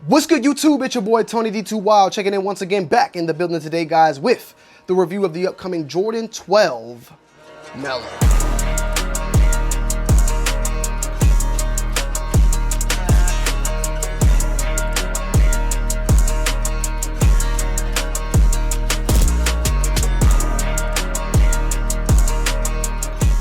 What's good, YouTube? It's your boy Tony D2 Wild, checking in once again, back in the building today, guys, with the review of the upcoming Jordan 12 Melo.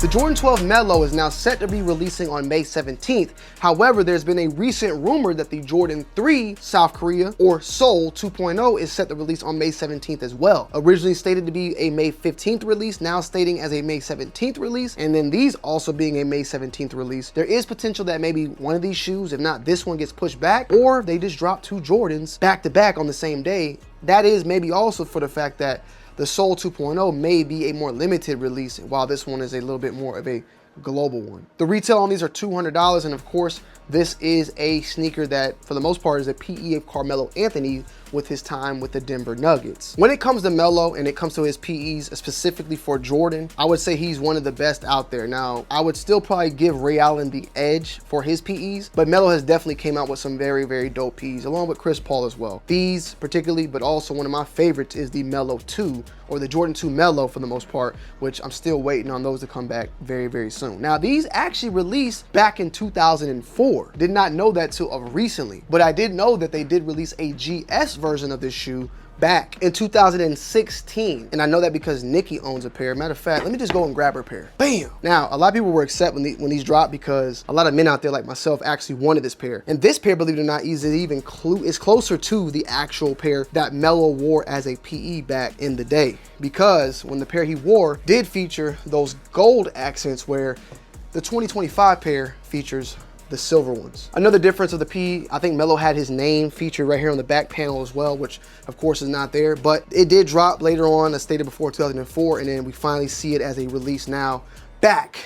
The Jordan 12 Melo is now set to be releasing on May 17th. However, there's been a recent rumor that the Jordan 3 South Korea, or Seoul 2.0, is set to release on May 17th as well. Originally stated to be a May 15th release, now stating as a May 17th release, and then these also being a May 17th release. There is potential that maybe one of these shoes, if not this one, gets pushed back, or they just drop two Jordans back to back on the same day. That is maybe also for the fact that the Seoul 2.0 may be a more limited release, while this one is a little bit more of a global one. The retail on these are $200, and of course, this is a sneaker that, for the most part, is a PE of Carmelo Anthony with his time with the Denver Nuggets. When it comes to Melo and it comes to his PEs, specifically for Jordan, I would say he's one of the best out there. Now, I would still probably give Ray Allen the edge for his PEs, but Melo has definitely came out with some very, very dope PEs, along with Chris Paul as well. These particularly, but also one of my favorites is the Melo 2, or the Jordan 2 Melo for the most part, which I'm still waiting on those to come back very, very soon. Now, these actually released back in 2004. Did not know that till recently, but I did know that they did release a GS version of this shoe back in 2016. And I know that because Nikki owns a pair. Matter of fact, let me just go and grab her pair. Bam! Now, a lot of people were upset when these dropped because a lot of men out there like myself actually wanted this pair. And this pair, believe it or not, is closer to the actual pair that Melo wore as a PE back in the day. Because when the pair he wore did feature those gold accents, where the 2025 pair features the silver ones. Another difference of the P, I think Melo had his name featured right here on the back panel as well, which of course is not there, but it did drop later on, as stated before, 2004, and then we finally see it as a release now, back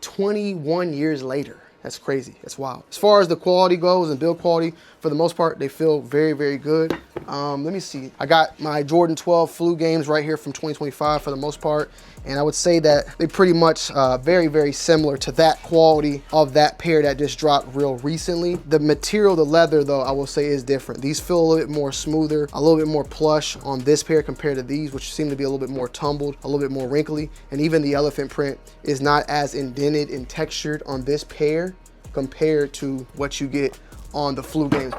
21 years later. That's crazy, that's wild. As far as the quality goes and build quality, for the most part, they feel very, very good. Let me see. I got my Jordan 12 flu games right here from 2025 for the most part. And I would say that they pretty much very, very similar to that quality of that pair that just dropped real recently. The material, the leather though, I will say is different. These feel a little bit more smoother, a little bit more plush on this pair compared to these, which seem to be a little bit more tumbled, a little bit more wrinkly. And even the elephant print is not as indented and textured on this pair compared to what you get on the flu games.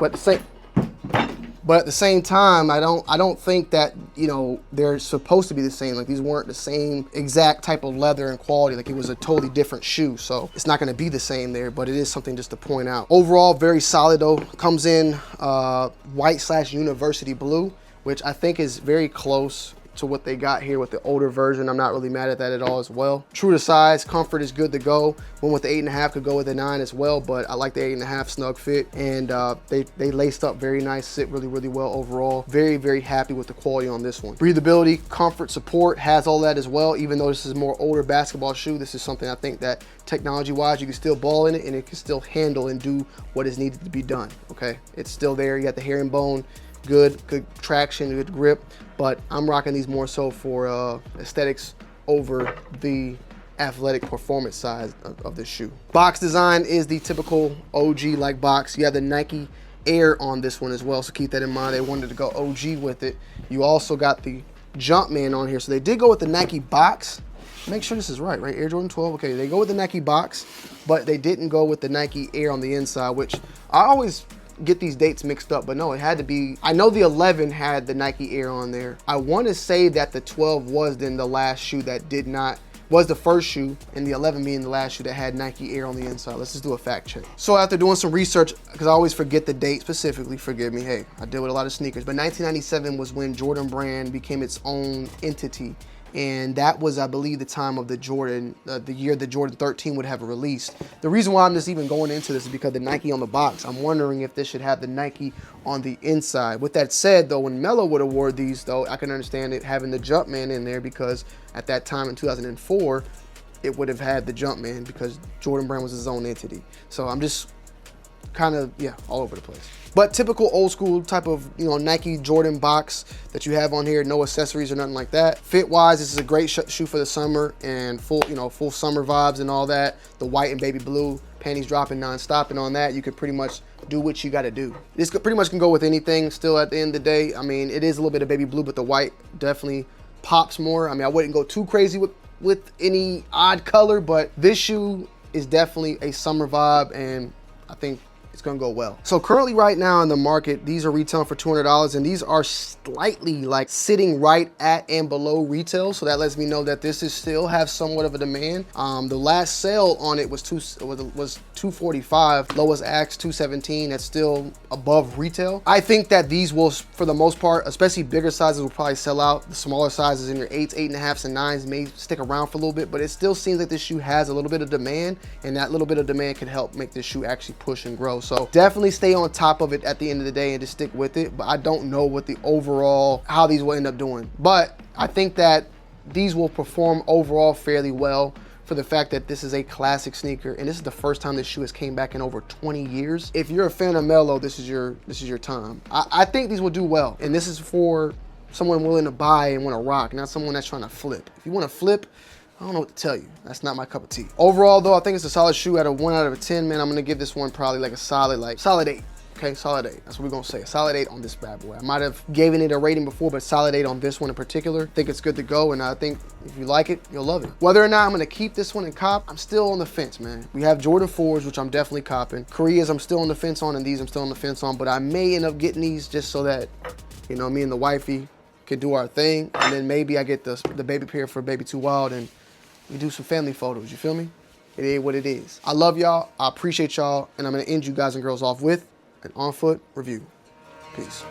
But at the same time, I don't think that, you know, they're supposed to be the same. Like, these weren't the same exact type of leather and quality. Like, it was a totally different shoe. So it's not going to be the same there, but it is something just to point out. Overall, very solid though. Comes in white/university blue, which I think is very close to what they got here with the older version. I'm not really mad at that at all as well. True to size, comfort is good to go. One with the 8.5 could go with the 9 as well, but I like the 8.5 snug fit, and they laced up very nice, sit really, really well overall. Very, very happy with the quality on this one. Breathability, comfort, support, has all that as well. Even though this is a more older basketball shoe, this is something I think that technology-wise, you can still ball in it and it can still handle and do what is needed to be done, okay? It's still there. You got the herringbone, good traction, good grip, but I'm rocking these more so for aesthetics over the athletic performance side of this shoe. Box design is the typical OG like box. You have the Nike Air on this one as well, so keep that in mind. They wanted to go OG with it. You also got the Jumpman on here, so they did go with the Nike box. Make sure this is right? Air Jordan 12, okay, they go with the Nike box, but they didn't go with the Nike Air on the inside, which I always get these dates mixed up, but no, it had to be. I know the 11 had the Nike Air on there. I want to say that the 12 was then the last shoe that did not, was the first shoe, and the 11 being the last shoe that had Nike Air on the inside. Let's just do a fact check. So after doing some research, because I always forget the date specifically, forgive me, hey, I deal with a lot of sneakers, but 1997 was when Jordan Brand became its own entity. And that was, I believe, the time of the Jordan, the year the Jordan 13 would have released. The reason why I'm just even going into this is because the Nike on the box. I'm wondering if this should have the Nike on the inside. With that said, though, when Melo would have wore these, though, I can understand it having the Jumpman in there, because at that time in 2004, it would have had the Jumpman because Jordan Brand was his own entity. So I'm just kind of, yeah, all over the place. But typical old school type of, you know, Nike Jordan box that you have on here, no accessories or nothing like that. Fit wise, this is a great shoe for the summer and full, you know, full summer vibes and all that. The white and baby blue, panties dropping non-stop, and on that, you could pretty much do what you gotta do. This pretty much can go with anything still at the end of the day. I mean, it is a little bit of baby blue, but the white definitely pops more. I mean, I wouldn't go too crazy with any odd color, but this shoe is definitely a summer vibe, and I think it's gonna go well. So currently right now in the market, these are retailing for $200, and these are slightly like sitting right at and below retail. So that lets me know that this is still have somewhat of a demand. The last sale on it was $245, lowest ax $217. That's still above retail. I think that these will, for the most part, especially bigger sizes, will probably sell out. The smaller sizes in your 8s, 8.5s, and 9s may stick around for a little bit, but it still seems like this shoe has a little bit of demand, and that little bit of demand can help make this shoe actually push and grow. So definitely stay on top of it at the end of the day and just stick with it. But I don't know what the overall, how these will end up doing. But I think that these will perform overall fairly well for the fact that this is a classic sneaker, and this is the first time this shoe has came back in over 20 years. If you're a fan of Melo, this is your time. I think these will do well, and this is for someone willing to buy and want to rock, not someone that's trying to flip. If you want to flip, I don't know what to tell you. That's not my cup of tea. Overall though, I think it's a solid shoe. At a 1 out of 10, man, I'm gonna give this one probably like a solid 8. Okay, solid 8. That's what we're gonna say. A solid 8 on this bad boy. I might have given it a rating before, but solid 8 on this one in particular. I think it's good to go, and I think if you like it, you'll love it. Whether or not I'm gonna keep this one and cop, I'm still on the fence, man. We have Jordan 4s, which I'm definitely copping. Koreas, I'm still on the fence on, and these I'm still on the fence on, but I may end up getting these just so that, you know, me and the wifey can do our thing, and then maybe I get the baby pair for Baby Too Wild, and we do some family photos, you feel me? It is what it is. I love y'all, I appreciate y'all, and I'm gonna end you guys and girls off with an on-foot review. Peace.